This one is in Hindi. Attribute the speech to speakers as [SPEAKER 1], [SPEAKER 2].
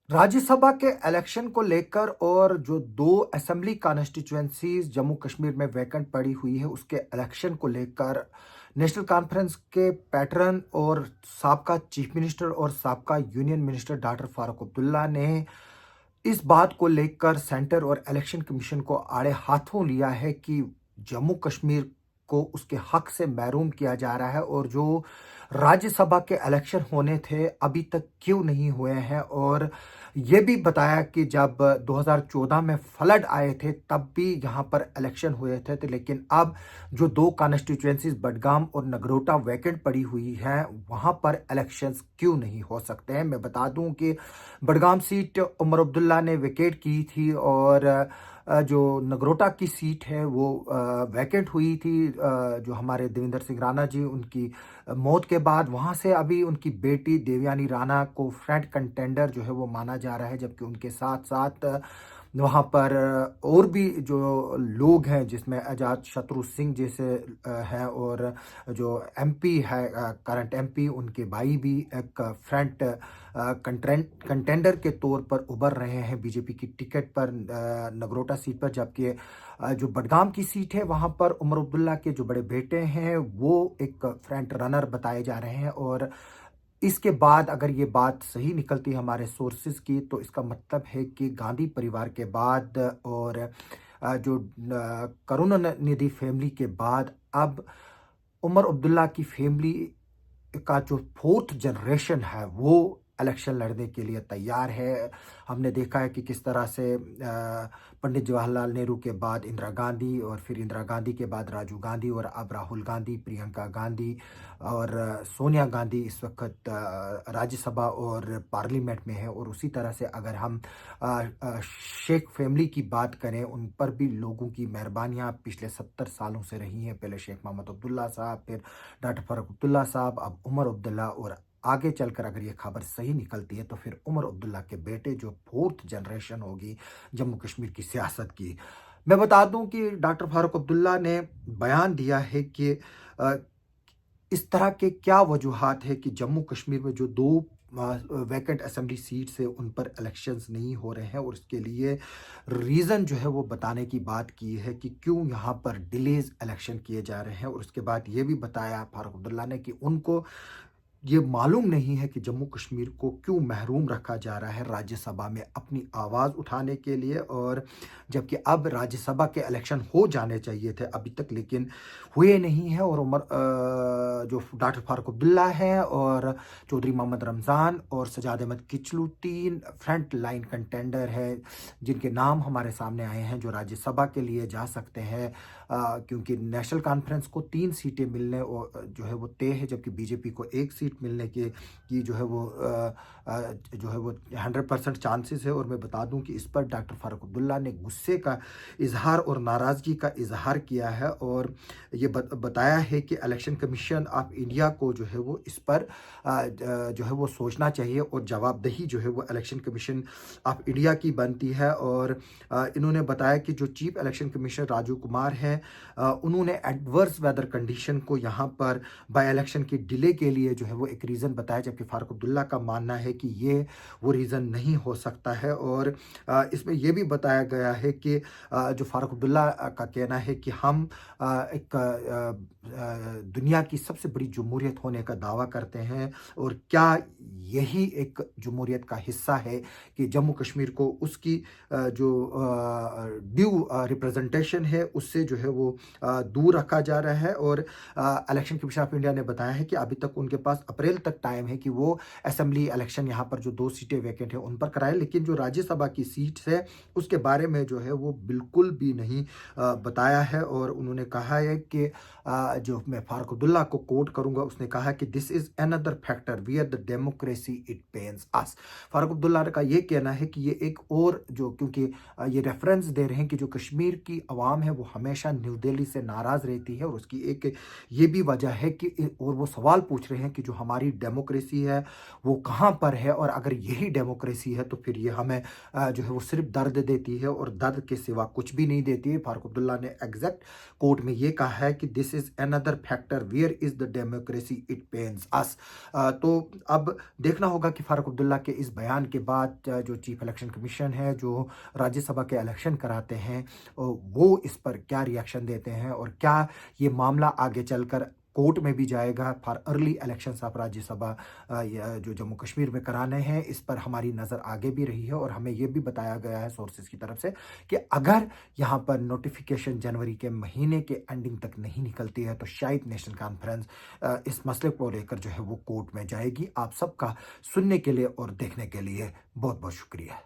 [SPEAKER 1] राज्यसभा के इलेक्शन को लेकर और जो 2 असेंबली कॉन्स्टिट्यूएंसीज़ जम्मू कश्मीर में वैकेंट पड़ी हुई है, उसके इलेक्शन को लेकर नेशनल कॉन्फ्रेंस के पैटर्न और साबका चीफ मिनिस्टर और साबका union minister doctor Farooq Abdullah ने इस बात को लेकर सेंटर और इलेक्शन कमीशन को आड़े हाथों लिया है कि जम्मू कश्मीर को उसके हक से महरूम किया जा रहा है और जो राज्यसभा के इलेक्शन होने थे अभी तक क्यों नहीं हुए हैं। और ये भी बताया कि जब 2014 में फ्लड आए थे तब भी यहाँ पर इलेक्शन हुए थे, तो लेकिन अब जो 2 कॉन्स्टिट्यूएंसीज बडगाम और नगरोटा वैकेंट पड़ी हुई हैं वहाँ पर इलेक्शंस क्यों नहीं हो सकते हैं। मैं बता दूं कि बडगाम सीट उमर अब्दुल्ला ने विकेट की थी और जो नगरोटा की सीट है वो वैकेंट हुई थी, जो हमारे देवेंद्र सिंह राणा जी उनकी मौत के बाद वहाँ से अभी उनकी बेटी देवयानी राणा को फ्रंट कंटेंडर जो है वो माना जा रहा है, जबकि उनके साथ साथ वहाँ पर और भी जो लोग हैं जिसमें आजाद शत्रु सिंह जैसे हैं और जो एमपी है करंट एमपी उनके भाई भी एक फ्रंट कंटेंडर के तौर पर उभर रहे हैं बीजेपी की टिकट पर नगरोटा सीट पर। जबकि जो बडगाम की सीट है वहाँ पर उमर अब्दुल्ला के जो बड़े बेटे हैं वो एक फ्रंट रनर बताए जा रहे हैं। और इसके बाद अगर ये बात सही निकलती है हमारे सोर्सेज की, तो इसका मतलब है कि गांधी परिवार के बाद और जो करुणानिधि फैमिली के बाद अब उमर अब्दुल्ला की फैमिली का जो फोर्थ जनरेशन है वो इलेक्शन लड़ने के लिए तैयार है। हमने देखा है कि किस तरह से पंडित जवाहरलाल नेहरू के बाद इंदिरा गांधी और फिर इंदिरा गांधी के बाद राजीव गांधी और अब राहुल गांधी, प्रियंका गांधी और सोनिया गांधी इस वक्त राज्यसभा और पार्लियामेंट में है। और उसी तरह से अगर हम शेख फैमिली की बात करें, उन पर भी लोगों की मेहरबानियां पिछले 70 सालों से रही हैं। पहले शेख मोहम्मद अब्दुल्ला साहब, फिर डॉक्टर फारूक अब्दुल्ला साहब, अब उमर अब्दुल्ला, और आगे चलकर अगर ये खबर सही निकलती है तो फिर उमर अब्दुल्ला के बेटे जो फोर्थ जनरेशन होगी जम्मू कश्मीर की सियासत की। मैं बता दूं कि डॉक्टर फारूक अब्दुल्ला ने बयान दिया है कि अ, इस तरह के क्या वजूहात है कि जम्मू कश्मीर में जो 2 वैकेंट असेंबली सीट्स है उन पर इलेक्शंस नहीं हो रहे हैं, और इसके लिए रीज़न जो है वो बताने की बात की है कि क्यों यहाँ पर डिलेज इलेक्शन किए जा रहे हैं। और उसके बाद ये भी बताया फारूक अब्दुल्ला ने कि उनको ये मालूम नहीं है कि जम्मू कश्मीर को क्यों महरूम रखा जा रहा है राज्यसभा में अपनी आवाज़ उठाने के लिए। और जबकि अब राज्यसभा के इलेक्शन हो जाने चाहिए थे अभी तक, लेकिन हुए नहीं हैं। और जो डॉक्टर फारूक अब्दुल्ला हैं और चौधरी मोहम्मद रमज़ान और Sajad Ahmed Kichloo 3 front line contender हैं जिनके नाम हमारे सामने आए हैं जो राज्यसभा के लिए जा सकते हैं, क्योंकि नेशनल कॉन्फ्रेंस को 3 सीटें मिलने और जो है वो तय है, जबकि बीजेपी को 1 सीट मिलने की जो है वो 100% चांसेस है। और मैं बता दूं कि इस पर डॉक्टर फारूक अब्दुल्ला ने गुस्से का इजहार और नाराज़गी का इजहार किया है और ये बताया है कि इलेक्शन कमीशन ऑफ इंडिया को जो है वो इस पर जो है वो सोचना चाहिए और जवाबदेही जो है वो इलेक्शन कमीशन ऑफ इंडिया की बनती है। और इन्होंने बताया कि जो chief election commissioner Rajiv Kumar हैं, उन्होंने एडवर्स वेदर कंडीशन को यहाँ पर बाय इलेक्शन की डिले के लिए जो है वो एक रीज़न बताया, जबकि फारूक अब्दुल्ला का मानना है कि ये वो रीज़न नहीं हो सकता है। और इसमें यह भी बताया गया है कि जो फारूक अब्दुल्ला का कहना है कि हम एक दुनिया की सबसे बड़ी जमहूरियत होने का दावा करते हैं, और क्या यही एक जमहूरियत का हिस्सा है कि जम्मू कश्मीर को उसकी जो ड्यू रिप्रेजेंटेशन है उससे जो है वो दूर रखा जा रहा है। और इलेक्शन कमीशन ऑफ इंडिया ने बताया है कि अभी तक उनके पास अप्रैल तक टाइम है कि वो असेंबली इलेक्शन यहाँ पर जो 2 सीटें वैकेंट है उन पर कराए, लेकिन जो राज्यसभा की सीट्स है उसके बारे में जो है वो बिल्कुल भी नहीं बताया है। और उन्होंने कहा है कि जो मैं फारूक अब्दुल्ला को कोट करूंगा, उसने कहा कि this is another factor where the democracy it pains us. Farooq Abdullah का ये कहना है कि ये एक और जो, क्योंकि ये रेफरेंस दे रहे हैं कि जो कश्मीर की आवाम है वो हमेशा न्यू दिल्ली से नाराज़ रहती है और उसकी एक ये भी वजह है कि और वो सवाल पूछ रहे हैं कि जो हमारी डेमोक्रेसी है वो कहाँ पर है, और अगर यही डेमोक्रेसी है तो फिर ये हमें जो है वो सिर्फ दर्द देती है और दर्द के सिवा कुछ भी नहीं देती है। फारूक अब्दुल्ला ने एग्जैक्ट कोर्ट में ये कहा है कि this is another factor where is the democracy it pains us. तो अब देखना होगा कि फारूक अब्दुल्ला के इस बयान के बाद जो चीफ इलेक्शन कमीशन है, जो राज्यसभा के इलेक्शन कराते हैं, वो इस पर क्या रिएक्शन देते हैं और क्या ये मामला आगे चलकर कोर्ट में भी जाएगा for early elections of Rajya Sabha जो जम्मू कश्मीर में कराने हैं। इस पर हमारी नज़र आगे भी रही है और हमें ये भी बताया गया है सोर्सेज की तरफ से कि अगर यहाँ पर नोटिफिकेशन जनवरी के महीने के एंडिंग तक नहीं निकलती है तो शायद नेशनल कॉन्फ्रेंस इस मसले को लेकर जो है वो कोर्ट में जाएगी। आप सबका सुनने के लिए और देखने के लिए बहुत बहुत शुक्रिया।